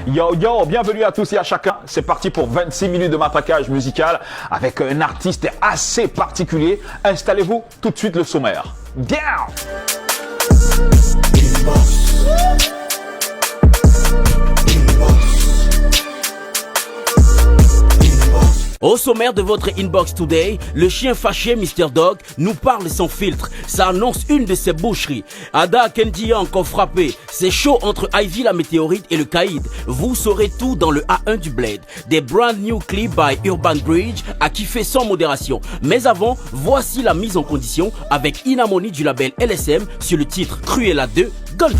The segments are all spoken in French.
Yo yo, bienvenue à tous et à chacun. C'est parti pour 26 minutes de matraquage musical avec un artiste assez particulier. Installez-vous, tout de suite le sommaire. Bien. Au sommaire de votre Inbox Today, le chien fâché Mr. Dog nous parle sans filtre. Ça annonce une de ses boucheries. Ada Kendia encore frappé. C'est chaud entre Ivy la météorite et le Caïd. Vous saurez tout dans le A1 du Blade. Des brand new clips by Urban Bridge à kiffer sans modération. Mais avant, voici la mise en condition avec Inamoni du label LSM sur le titre Cruella 2 Golf.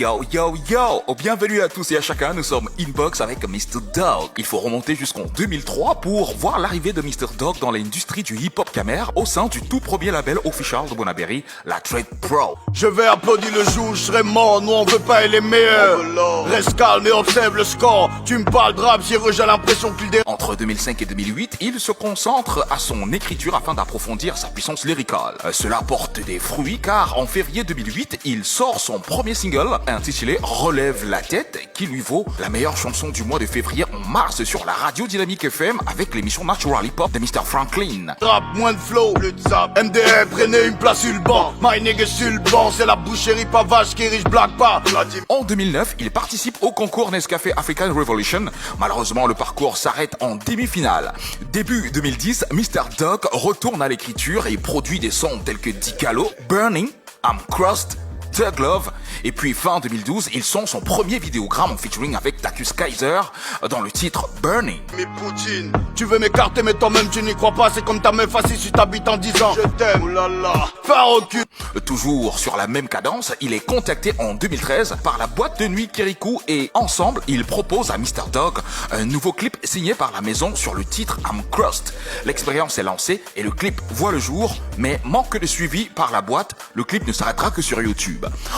Yo yo yo, bienvenue à tous et à chacun, nous sommes Inbox avec Mr. Dog. Il faut remonter jusqu'en 2003 pour voir l'arrivée de Mr. Dog dans l'industrie du hip-hop camer au sein du tout premier label official de Bonaberry, la Trade Pro. Je vais applaudir le jour, je serai mort, nous on veut pas être les meilleurs. Reste calme et observe le score, tu me parles de rap, j'ai l'impression qu'il dé... Entre 2005 et 2008, il se concentre à son écriture afin d'approfondir sa puissance lyricale. Cela porte des fruits car en février 2008, il sort son premier single intitulé Relève la tête, qui lui vaut la meilleure chanson du mois de février en mars sur la radio Dynamique FM avec l'émission Natural Hip Hop de Mr. Franklin. Rap, moins de flow, plus de zap. MDR, prenez une place sur le banc. My nigga sur le banc, c'est la boucherie pavage qui riche blague pas. En 2009, il participe au concours Nescafé African Revolution. Malheureusement, le parcours s'arrête en demi-finale. Début 2010, Mr. Dog retourne à l'écriture et produit des sons tels que Dicalo, Burning, I'm Crust, Thug Love, et puis fin 2012, il sort son premier vidéogramme en featuring avec Tacus Kaiser dans le titre Burning. Mais Poutine, tu veux m'écarter mais toi-même tu n'y crois pas, c'est comme ta meuf assise si t'habites en 10 ans. Je t'aime, oulala, fin au cul. Toujours sur la même cadence, il est contacté en 2013 par la boîte de nuit Kirikou et ensemble, ils proposent à Mr. Dog un nouveau clip signé par la maison sur le titre I'm Crust. L'expérience est lancée et le clip voit le jour, mais manque de suivi par la boîte, le clip ne s'arrêtera que sur YouTube.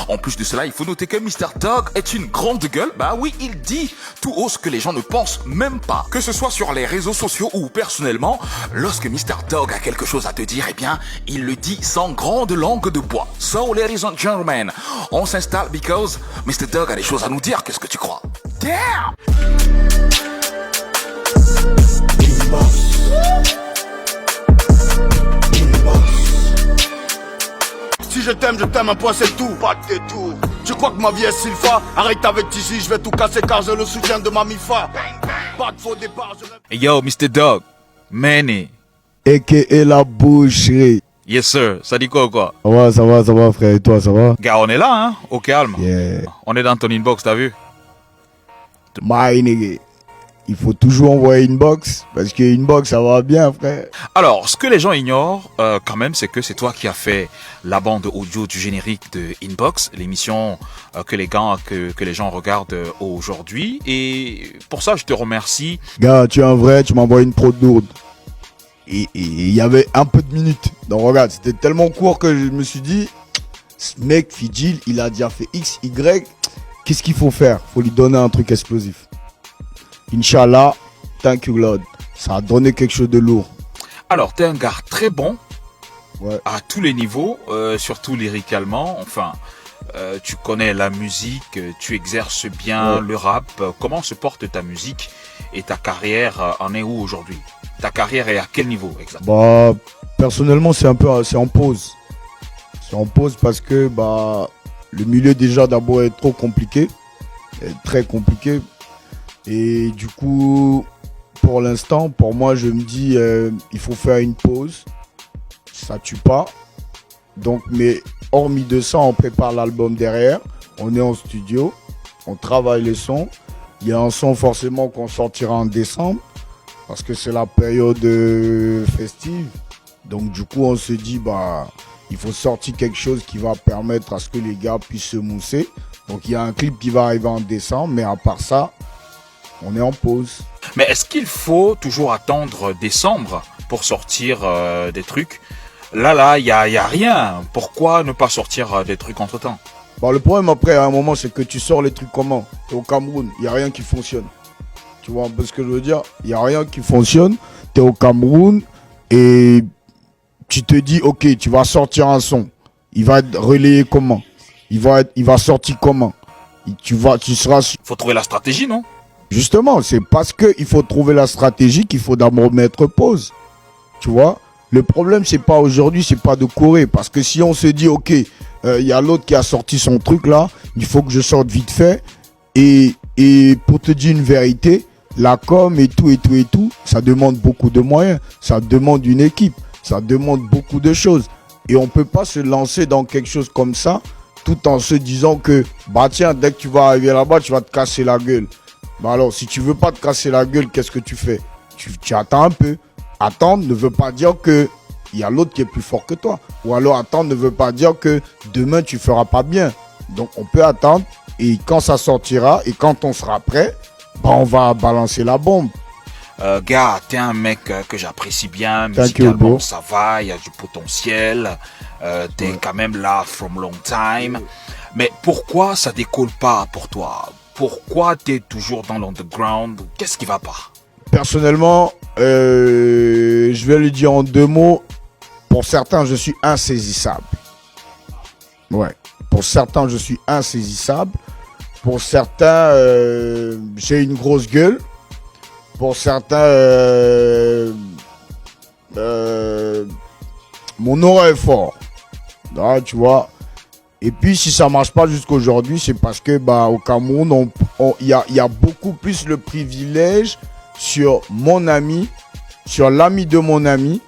En plus de cela, il faut noter que Mr. Dog est une grande gueule. Bah oui, il dit tout haut ce que les gens ne pensent même pas. Que ce soit sur les réseaux sociaux ou personnellement, lorsque Mr. Dog a quelque chose à te dire, eh bien, il le dit sans grande langue de bois. So, ladies and gentlemen, on s'installe because Mr. Dog a des choses à nous dire. Qu'est-ce que tu crois? Damn! Si je t'aime, un point c'est tout, pas que t'es tout. Tu crois que ma vie est Sylpha? Arrête avec Tizi, je vais tout casser car j'ai le soutien de ma Mifa. Pas de faux départ, je... Yo, Mr. Dog, Manny. A.K.A. la boucherie. Yes sir, ça dit quoi ou quoi? Ça va frère, et toi ça va? Gars, on est là hein, au calme. Yeah. On est dans ton inbox, t'as vu? My nigga. Il faut toujours envoyer inbox, parce que inbox ça va bien frère. Alors, ce que les gens ignorent quand même, c'est que c'est toi qui as fait la bande audio du générique de Inbox, l'émission que les gens regardent aujourd'hui. Et pour ça, je te remercie. Gars, tu es un vrai, tu m'envoies une prod lourde. Et il y avait un peu de minutes. Donc regarde, c'était tellement court que je me suis dit, ce mec, Fidjil, il a déjà fait X, Y. Qu'est-ce qu'il faut faire? Faut lui donner un truc explosif. Inch'Allah, thank you Lord. Ça a donné quelque chose de lourd. Alors, t'es un gars très bon, ouais, à tous les niveaux, surtout lyricalement. Enfin, tu connais la musique, tu exerces bien le rap. Comment se porte ta musique et ta carrière en est où aujourd'hui? Ta carrière est à quel niveau exactement? Bah, personnellement, c'est en pause. C'est en pause parce que le milieu déjà d'abord est trop compliqué, très compliqué. Et du coup, pour l'instant, pour moi, je me dis, il faut faire une pause. Ça tue pas. Donc, mais hormis de ça, on prépare l'album derrière. On est en studio, on travaille les sons. Il y a un son forcément qu'on sortira en décembre parce que c'est la période festive. Donc, du coup, on se dit, il faut sortir quelque chose qui va permettre à ce que les gars puissent se mousser. Donc, il y a un clip qui va arriver en décembre, mais à part ça, on est en pause. Mais est-ce qu'il faut toujours attendre décembre pour sortir des trucs? Là, il y a rien. Pourquoi ne pas sortir des trucs entre-temps? Le problème après, à un moment, c'est que tu sors les trucs comment? T'es au Cameroun, il n'y a rien qui fonctionne. Tu vois un peu ce que je veux dire? Il n'y a rien qui fonctionne. T'es au Cameroun et tu te dis, ok, tu vas sortir un son. Il va être relayé comment? Il va sortir comment? Tu seras... Faut trouver la stratégie, non? Justement, c'est parce que il faut trouver la stratégie qu'il faut d'abord mettre pause. Tu vois? Le problème, c'est pas aujourd'hui, c'est pas de courir. Parce que si on se dit, ok, y a l'autre qui a sorti son truc là, il faut que je sorte vite fait. Et pour te dire une vérité, la com et tout, ça demande beaucoup de moyens. Ça demande une équipe. Ça demande beaucoup de choses. Et on peut pas se lancer dans quelque chose comme ça, tout en se disant que, bah tiens, dès que tu vas arriver là-bas, tu vas te casser la gueule. Bah alors, si tu veux pas te casser la gueule, qu'est-ce que tu fais? Tu attends un peu. Attendre ne veut pas dire que il y a l'autre qui est plus fort que toi. Ou alors attendre ne veut pas dire que demain tu feras pas bien. Donc on peut attendre et quand ça sortira et quand on sera prêt, bah on va balancer la bombe. Gars, t'es un mec que j'apprécie bien, Thank you, musicalement bro. ça va, il y a du potentiel, t'es quand même là from long time. Mais pourquoi ça décolle pas pour toi? Pourquoi t'es toujours dans l'underground? Qu'est-ce qui va pas? Personnellement, je vais le dire en 2 mots. Pour certains, je suis insaisissable. Ouais. Pour certains, je suis insaisissable. Pour certains, j'ai une grosse gueule. Pour certains, mon aura est fort. Là, tu vois. Et puis, si ça marche pas jusqu'aujourd'hui, c'est parce que, bah, au Cameroun, il y a beaucoup plus le privilège sur mon ami, sur l'ami de mon ami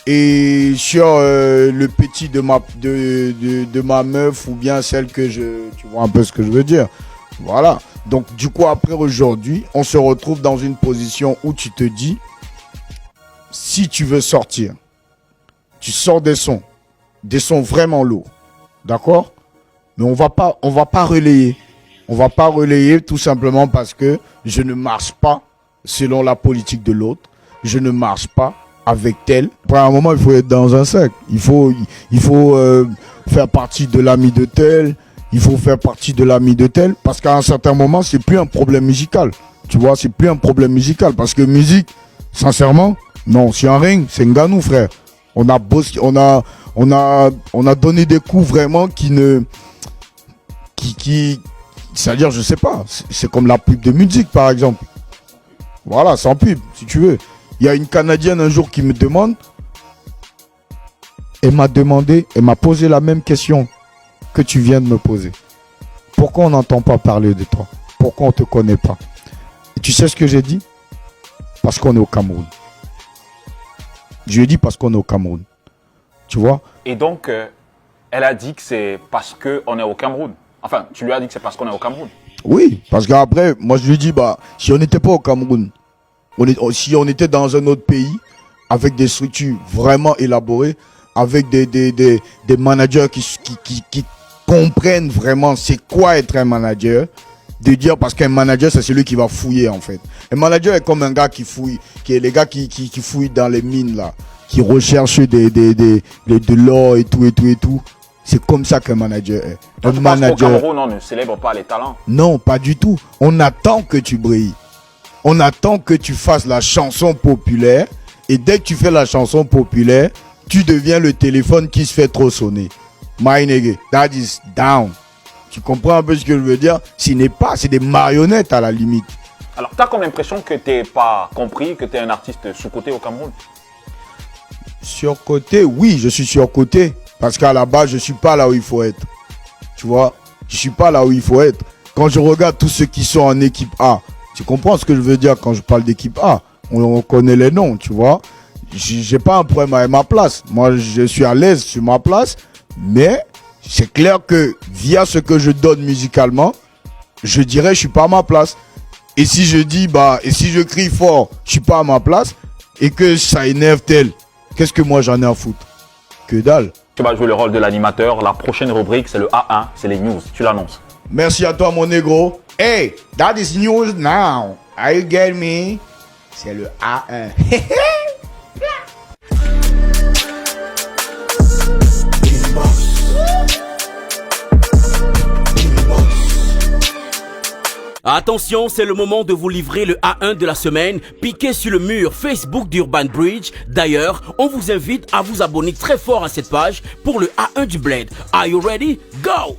et sur le petit de ma meuf ou bien celle que tu vois un peu ce que je veux dire. Voilà. Donc du coup après aujourd'hui, on se retrouve dans une position où tu te dis, si tu veux sortir, tu sors des sons vraiment lourds, d'accord? Mais on va pas relayer. On va pas relayer tout simplement parce que je ne marche pas selon la politique de l'autre. Je ne marche pas avec tel. Après un moment, il faut être dans un cercle. Il faut faire partie de l'ami de tel. Il faut faire partie de l'ami de tel. Parce qu'à un certain moment, c'est plus un problème musical. Tu vois, c'est plus un problème musical. Parce que musique, sincèrement, non, c'est un ring, c'est un ganou, frère. On a donné des coups vraiment c'est-à-dire, je sais pas, c'est comme la pub de musique, par exemple. Voilà, sans pub, si tu veux. Il y a une Canadienne un jour qui me demande, elle m'a posé la même question que tu viens de me poser. Pourquoi on n'entend pas parler de toi? Pourquoi on ne te connaît pas? Et tu sais ce que j'ai dit? Parce qu'on est au Cameroun. Je lui ai dit parce qu'on est au Cameroun. Tu vois? Et donc, elle a dit que c'est parce qu'on est au Cameroun. Enfin, tu lui as dit que c'est parce qu'on est au Cameroun. Oui, parce qu'après, moi je lui dis, bah, si on n'était pas au Cameroun, si on était dans un autre pays, avec des structures vraiment élaborées, avec des managers qui comprennent vraiment c'est quoi être un manager, de dire, parce qu'un manager, c'est celui qui va fouiller en fait. Un manager est comme un gars qui fouille, qui est les gars qui fouillent dans les mines là, qui recherchent de l'or et tout. C'est comme ça qu'un manager est. Donc, tu penses qu'au Cameroun, on ne célèbre pas les talents? Non, pas du tout. On attend que tu brilles. On attend que tu fasses la chanson populaire. Et dès que tu fais la chanson populaire, tu deviens le téléphone qui se fait trop sonner. My nigga, that is down. Tu comprends un peu ce que je veux dire? C'est des marionnettes à la limite. Alors, tu as comme l'impression que tu n'es pas compris, que tu es un artiste sous-coté au Cameroun? Surcoté, oui, je suis surcoté. Parce qu'à la base, je ne suis pas là où il faut être. Tu vois? Je ne suis pas là où il faut être. Quand je regarde tous ceux qui sont en équipe A, tu comprends ce que je veux dire quand je parle d'équipe A? On connaît les noms, tu vois? J'ai pas un problème avec ma place. Moi, je suis à l'aise sur ma place. Mais c'est clair que via ce que je donne musicalement, je dirais je suis pas à ma place. Et si je dis, et si je crie fort, je suis pas à ma place, et que ça énerve tel, qu'est-ce que moi j'en ai à foutre? Que dalle. Tu vas jouer le rôle de l'animateur. La prochaine rubrique, c'est le A1, c'est les news. Tu l'annonces. Merci à toi, mon négro. Hey, that is news now. Are you get me? C'est le A1. Attention, c'est le moment de vous livrer le A1 de la semaine, piqué sur le mur Facebook d'Urban Bridge. D'ailleurs, on vous invite à vous abonner très fort à cette page pour le A1 du Bled. Are you ready? Go!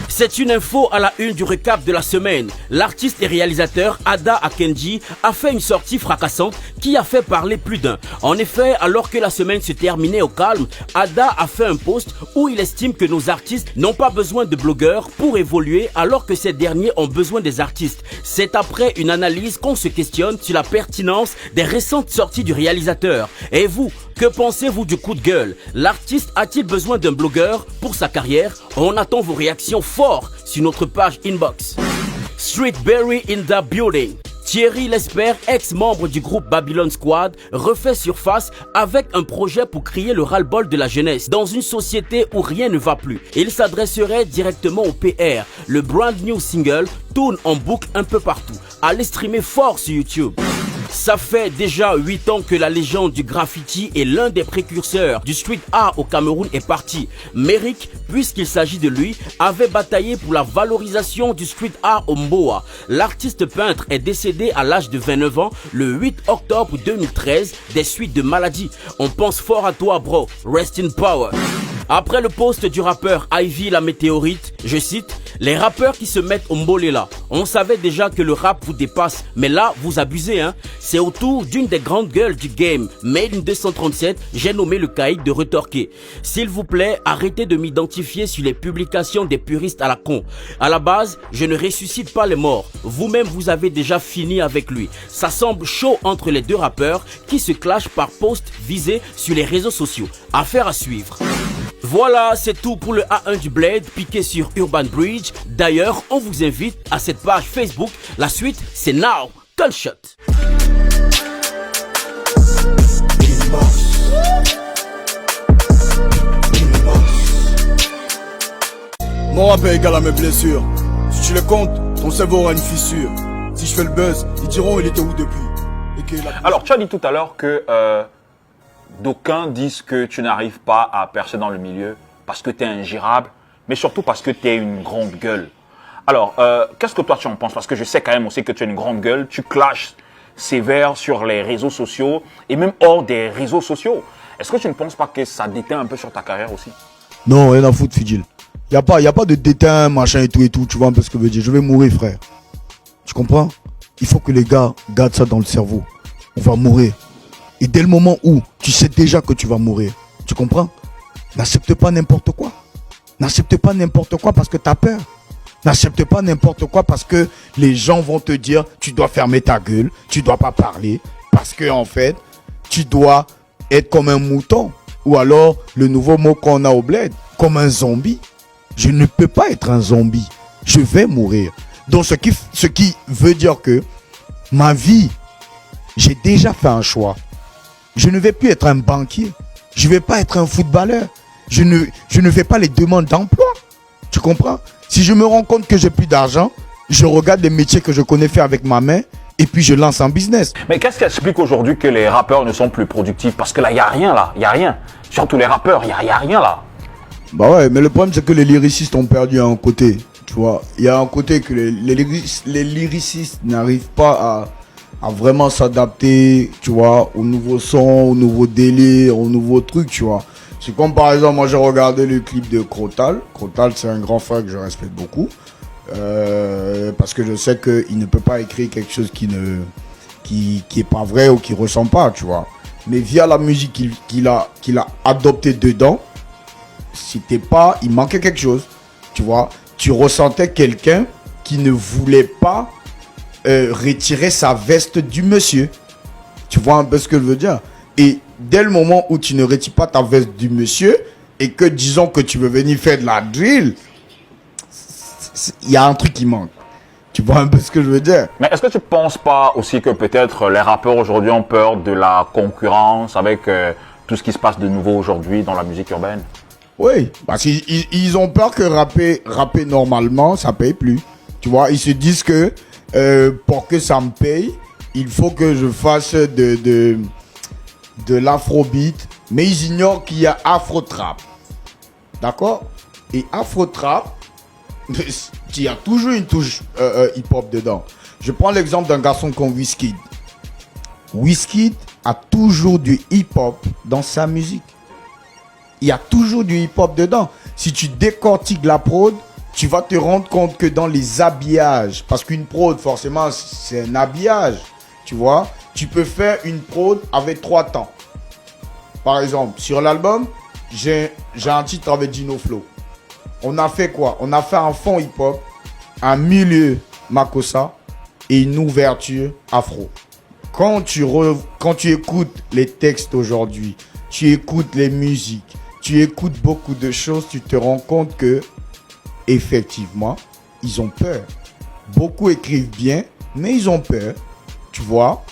C'est une info à la une du récap de la semaine. L'artiste et réalisateur Ada Akenji a fait une sortie fracassante qui a fait parler plus d'un. En effet, alors que la semaine se terminait au calme, Ada a fait un post où il estime que nos artistes n'ont pas besoin de blogueurs pour évoluer alors que ces derniers ont besoin des artistes. C'est après une analyse qu'on se questionne sur la pertinence des récentes sorties du réalisateur. Et vous, que pensez-vous du coup de gueule? L'artiste a-t-il besoin d'un blogueur pour sa carrière? On attend vos réactions fortes sur notre page inbox. Street Berry in the building. Thierry Lesper, ex-membre du groupe Babylon Squad, refait surface avec un projet pour crier le ras-le-bol de la jeunesse dans une société où rien ne va plus. Il s'adresserait directement au PR. Le brand new single tourne en boucle un peu partout. Allez streamer fort sur YouTube. Ça fait déjà 8 ans que la légende du graffiti et l'un des précurseurs du street art au Cameroun est parti. Merrick, puisqu'il s'agit de lui, avait bataillé pour la valorisation du street art au Mboa. L'artiste peintre est décédé à l'âge de 29 ans le 8 octobre 2013 des suites de maladie. On pense fort à toi, bro. Rest in power. Après le post du rappeur Ivy la météorite, je cite, « Les rappeurs qui se mettent au mbolela, on savait déjà que le rap vous dépasse, mais là, vous abusez, hein. C'est autour d'une des grandes gueules du game, Made in 237, j'ai nommé le caïd de retorquer. S'il vous plaît, arrêtez de m'identifier sur les publications des puristes à la con. À la base, je ne ressuscite pas les morts. Vous-même, vous avez déjà fini avec lui. Ça semble chaud entre les deux rappeurs qui se clashent par post visé sur les réseaux sociaux. Affaire à suivre. Voilà, c'est tout pour le A1 du Bled piqué sur Urban Bridge. D'ailleurs, on vous invite à cette page Facebook. La suite, c'est now. Gunshot. Mon rap est égal à mes blessures. Si tu les comptes, ton cerveau aura une fissure. Si je fais le buzz, ils diront il était où depuis. Alors, tu as dit tout à l'heure que d'aucuns disent que tu n'arrives pas à percer dans le milieu parce que tu es ingérable, mais surtout parce que tu es une grande gueule. Alors, qu'est-ce que toi tu en penses? Parce que je sais quand même aussi que tu es une grande gueule, tu clashes sévère sur les réseaux sociaux et même hors des réseaux sociaux. Est-ce que tu ne penses pas que ça déteint un peu sur ta carrière aussi? Non, rien à foutre, Fidjil. Y a pas de déteint, machin et tout, tu vois un peu ce que je veux dire. Je vais mourir, frère. Tu comprends? Il faut que les gars gardent ça dans le cerveau. On va mourir. Et dès le moment où tu sais déjà que tu vas mourir, tu comprends? N'accepte pas n'importe quoi. N'accepte pas n'importe quoi parce que tu as peur. N'accepte pas n'importe quoi parce que les gens vont te dire tu dois fermer ta gueule, tu dois pas parler parce que en fait, tu dois être comme un mouton ou alors le nouveau mot qu'on a au bled, comme un zombie. Je ne peux pas être un zombie. Je vais mourir. Donc ce qui veut dire que ma vie, j'ai déjà fait un choix. Je ne vais plus être un banquier. Je ne vais pas être un footballeur. Je ne fais pas les demandes d'emploi. Tu comprends? Si je me rends compte que j'ai plus d'argent, je regarde les métiers que je connais faire avec ma main et puis je lance un business. Mais qu'est-ce qui explique aujourd'hui que les rappeurs ne sont plus productifs? Parce que là, il n'y a rien là. Il n'y a rien. Surtout les rappeurs, il n'y a rien là. Bah ouais, mais le problème c'est que les lyricistes ont perdu un côté. Tu vois, il y a un côté que les lyricistes n'arrivent pas à vraiment s'adapter, tu vois, aux nouveaux sons, aux nouveaux délires, aux nouveaux trucs, tu vois. C'est comme par exemple, moi j'ai regardé le clip de Crotal. Crotal, c'est un grand frère que je respecte beaucoup. Parce que je sais qu'il ne peut pas écrire quelque chose qui est pas vrai ou qui ressent pas, tu vois. Mais via la musique qu'il a adoptée dedans, il manquait quelque chose, tu vois. Tu ressentais quelqu'un qui ne voulait pas retirer sa veste du monsieur. Tu vois un peu ce que je veux dire? Et dès le moment où tu ne retires pas ta veste du monsieur et que disons que tu veux venir faire de la drill, il y a un truc qui manque. Tu vois un peu ce que je veux dire? Mais est-ce que tu ne penses pas aussi que peut-être les rappeurs aujourd'hui ont peur de la concurrence avec tout ce qui se passe de nouveau aujourd'hui dans la musique urbaine? Oui, parce qu'ils ont peur que rapper normalement, ça paye plus. Tu vois, ils se disent que pour que ça me paye, il faut que je fasse de l'afrobeat, mais ils ignorent qu'il y a afro-trap. D'accord? Et afro-trap, il y a toujours une touche hip-hop dedans. Je prends l'exemple d'un garçon comme Wizkid. Wizkid a toujours du hip-hop dans sa musique. Il y a toujours du hip-hop dedans. Si tu décortiques la prod, tu vas te rendre compte que dans les habillages, parce qu'une prod, forcément, c'est un habillage, tu vois, tu peux faire une prod avec 3 temps. Par exemple, sur l'album, j'ai un titre avec Dino Flow. On a fait quoi? On a fait un fond hip-hop, un milieu Makossa et une ouverture afro. Quand tu écoutes les textes aujourd'hui, tu écoutes les musiques, tu écoutes beaucoup de choses, tu te rends compte que effectivement, ils ont peur. Beaucoup écrivent bien, mais ils ont peur. Tu vois?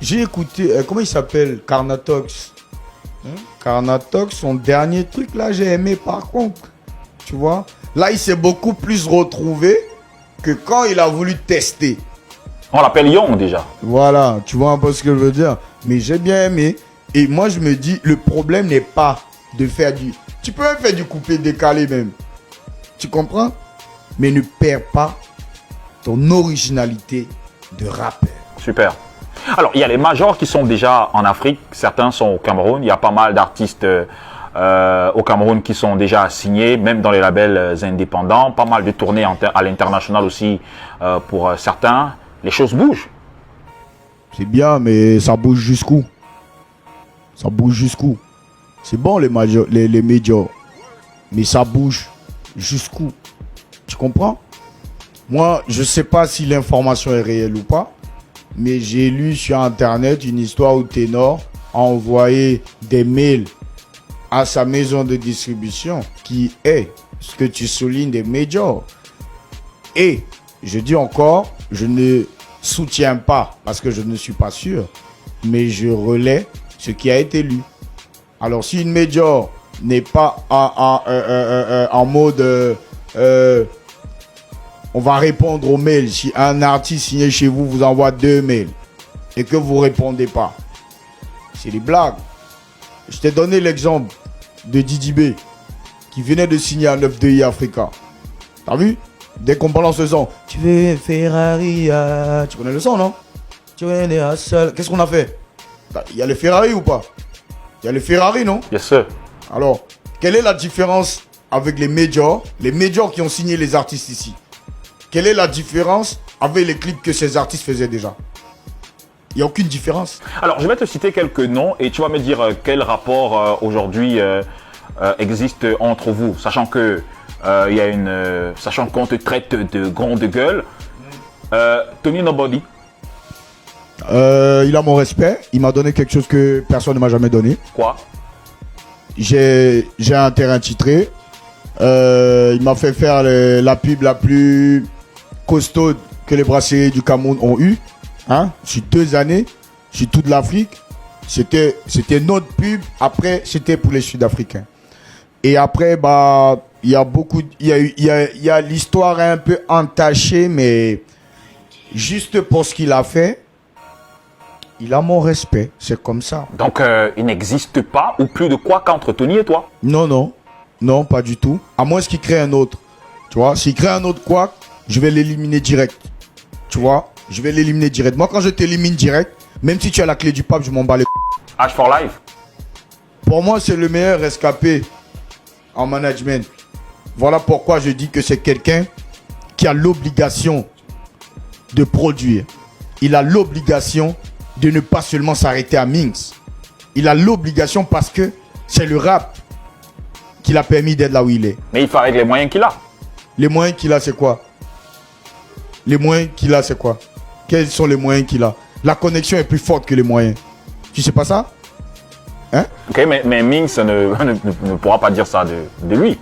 J'ai écouté, comment il s'appelle? Carnatox. Carnatox, son dernier truc là, j'ai aimé par contre. Tu vois? Là, il s'est beaucoup plus retrouvé que quand il a voulu tester. On l'appelle Young déjà. Voilà, tu vois un peu ce que je veux dire. Mais j'ai bien aimé. Et moi, je me dis, le problème n'est pas de faire du... Tu peux même faire du coupé décalé même. Tu comprends? Mais ne perds pas ton originalité de rappeur. Super. Alors, il y a les majors qui sont déjà en Afrique. Certains sont au Cameroun. Il y a pas mal d'artistes au Cameroun qui sont déjà signés, même dans les labels indépendants. Pas mal de tournées à l'international aussi pour certains. Les choses bougent. C'est bien, mais ça bouge jusqu'où? Ça bouge jusqu'où? C'est bon les majors, les majors. Mais ça bouge jusqu'où? Tu comprends? Moi, je sais pas si l'information est réelle ou pas, mais j'ai lu sur internet une histoire où Ténor a envoyé des mails à sa maison de distribution qui est ce que tu soulignes des majors. Et je dis encore, je ne soutiens pas parce que je ne suis pas sûr, mais je relais ce qui a été lu. Alors si une major n'est pas en mode on va répondre aux mails, si un artiste signé chez vous vous envoie 2 mails et que vous répondez pas, c'est des blagues. Je t'ai donné l'exemple de Didi B qui venait de signer un 9-2 Africa. T'as vu? Dès qu'on balance le son, tu veux un Ferrari, tu connais le son, non? Tu veux un seul. Qu'est-ce qu'on a fait? Il y a le Ferrari ou pas? Il y a le Ferrari, non? Yes, sir. Alors, quelle est la différence avec les majors qui ont signé les artistes ici? Quelle est la différence avec les clips que ces artistes faisaient déjà? Il n'y a aucune différence. Alors, je vais te citer quelques noms et tu vas me dire quel rapport aujourd'hui existe entre vous, sachant que sachant qu'on te traite de grande gueule. Tony Nobody. Il a mon respect. Il m'a donné quelque chose que personne ne m'a jamais donné. Quoi? J'ai un terrain titré. Il m'a fait faire la pub la plus costaud que les brasseries du Cameroun ont eu. Hein? Sur 2 années, sur toute l'Afrique. C'était notre pub. Après, c'était pour les Sud-Africains. Et après, bah, il y a l'histoire un peu entachée, mais juste pour ce qu'il a fait, il a mon respect. C'est comme ça. Donc, il n'existe pas ou plus de quoi qu'entre Tony et toi? Non, non, pas du tout. À moins qu'il crée un autre. Tu vois, s'il crée un autre quoi, je vais l'éliminer direct. Tu vois, je vais l'éliminer direct. Moi, quand je t'élimine direct, même si tu as la clé du pape, je m'en bats les H for Life. Pour moi, c'est le meilleur rescapé en management. Voilà pourquoi je dis que c'est quelqu'un qui a l'obligation de produire. Il a l'obligation de ne pas seulement s'arrêter à Minx. Il a l'obligation parce que c'est le rap qui l'a permis d'être là où il est. Mais il faut avec les moyens qu'il a. Les moyens qu'il a, c'est quoi? Les moyens qu'il a, c'est quoi? Quels sont les moyens qu'il a? La connexion est plus forte que les moyens. Tu sais pas ça? Hein? Ok, mais Minx ne pourra pas dire ça de lui.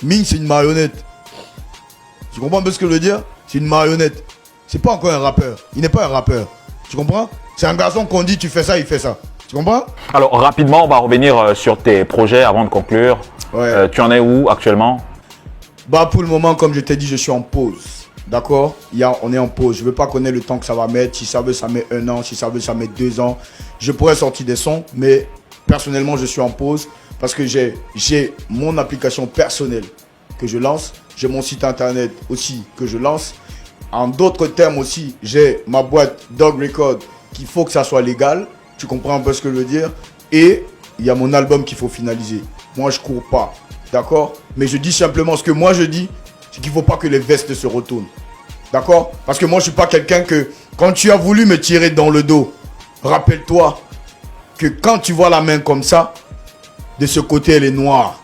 Minx, c'est une marionnette. Tu comprends un peu ce que je veux dire? C'est une marionnette. C'est pas encore un rappeur. Il n'est pas un rappeur. Tu comprends? C'est un garçon qu'on dit tu fais ça, il fait ça. Tu comprends? Alors, rapidement, on va revenir sur tes projets avant de conclure. Ouais. Tu en es où actuellement? Bah, pour le moment, comme je t'ai dit, je suis en pause. D'accord? On est en pause. Je veux pas connaître le temps que ça va mettre. Si ça veut, ça met 1 an. Si ça veut, ça met 2 ans. Je pourrais sortir des sons, mais personnellement, je suis en pause parce que j'ai mon application personnelle que je lance. J'ai mon site internet aussi que je lance. En d'autres termes aussi, j'ai ma boîte Dog Record qu'il faut que ça soit légal. Tu comprends un peu ce que je veux dire? Et il y a mon album qu'il faut finaliser. Moi, je cours pas. D'accord? Mais je dis simplement ce que moi je dis, c'est qu'il ne faut pas que les vestes se retournent. D'accord? Parce que moi, je ne suis pas quelqu'un que, quand tu as voulu me tirer dans le dos, rappelle-toi que quand tu vois la main comme ça, de ce côté, elle est noire.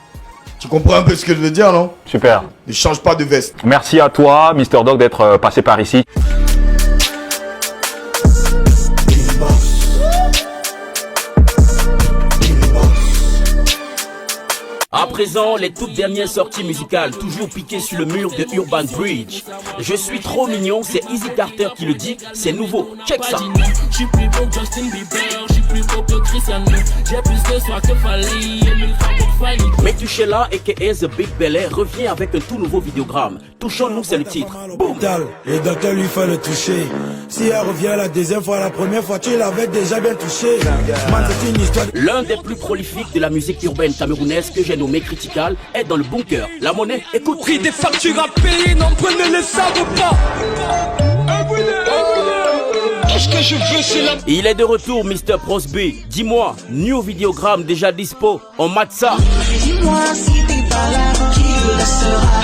Tu comprends un peu ce que je veux dire, non? Super. Ne change pas de veste. Merci à toi, Mr. Dog, d'être passé par ici. À présent, les toutes dernières sorties musicales, toujours piquées sur le mur de Urban Bridge. Je suis trop mignon, c'est Easy Carter qui le dit, c'est nouveau, check ça. Je suis plus beau que Justin Bieber, je suis plus beau que Cristiano. J'ai plus de soir que Fali et 1000 francs pour Fanny. Metushela aka The Big Belly revient avec un tout nouveau vidéogramme. Touchons-nous, c'est le titre. Boum. Le docteur lui fait le toucher. Si elle revient la deuxième fois, la première fois, tu l'avais déjà bien touché. Man, c'est une histoire. L'un des plus prolifiques de la musique urbaine camerounaise que j'ai nommé Critical est dans le bunker. La monnaie, écoute. Prix des factures à payer, non, prenez les savent pas. Qu'est-ce que je veux, c'est la... Il est de retour, Mr. Prosby. Dis-moi, new vidéogramme déjà dispo. On mate ça. Dis-moi si t'es pas là, qui le sera.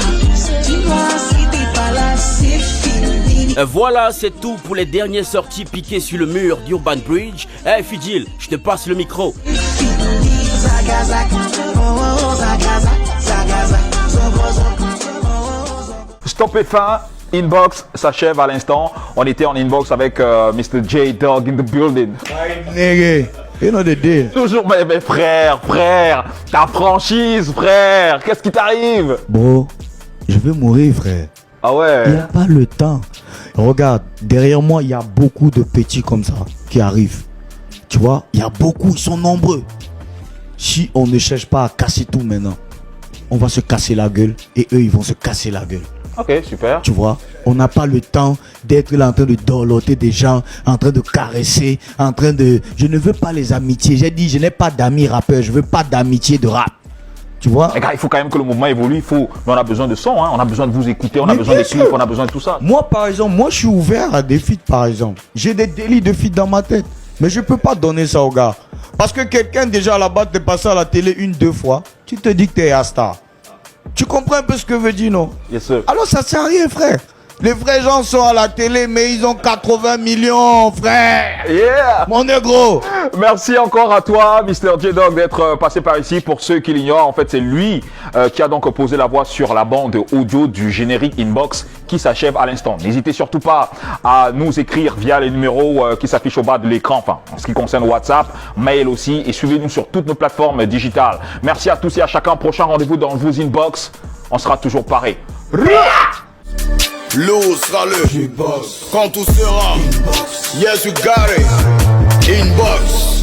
Dis-moi si t'es pas là, c'est fini. Voilà, c'est tout pour les dernières sorties piquées sur le mur d'Urban Bridge. Hey Fidil, je te passe le micro. Stop et fin. Inbox s'achève à l'instant. On était en inbox avec Mr. J-Dog in the building. Nigga, you know the deal. Toujours, mais frère, ta franchise, frère, qu'est-ce qui t'arrive? Bro, je vais mourir, frère. Ah ouais? Il n'y a pas le temps. Regarde, derrière moi, il y a beaucoup de petits comme ça qui arrivent. Tu vois, il y a beaucoup, ils sont nombreux. Si on ne cherche pas à casser tout maintenant, on va se casser la gueule et eux, ils vont se casser la gueule. Ok, super. Tu vois, on n'a pas le temps d'être là en train de dorloter des gens, en train de caresser, en train de... Je ne veux pas les amitiés. J'ai dit, je n'ai pas d'amis rappeurs, je veux pas d'amitié de rap. Tu vois? Les gars, il faut quand même que le mouvement évolue. Mais on a besoin de son, hein. On a besoin de vous écouter, on a Mais besoin bien des clips, sûr. on a besoin de tout ça. Moi, par exemple, je suis ouvert à des feats, par exemple. J'ai des délits de feats dans ma tête. Mais je peux pas donner ça aux gars. Parce que quelqu'un déjà là-bas t'est passé à la télé 1-2 fois. Tu te dis que t'es un star. Tu comprends un peu ce que veut dire, non? Yes, sir. Alors ça sert à rien, frère. Les vrais gens sont à la télé, mais ils ont 80 millions, frère. Yeah! Mon négro. Merci encore à toi, Mr. J-Dog, d'être passé par ici. Pour ceux qui l'ignorent, en fait, c'est lui qui a donc posé la voix sur la bande audio du générique Inbox qui s'achève à l'instant. N'hésitez surtout pas à nous écrire via les numéros qui s'affichent au bas de l'écran, enfin, en ce qui concerne WhatsApp, mail aussi, et suivez-nous sur toutes nos plateformes digitales. Merci à tous et à chacun. Prochain rendez-vous dans vos Inbox. On sera toujours pareil. L'eau sera le quand tout sera. Yes, you got it. Inbox.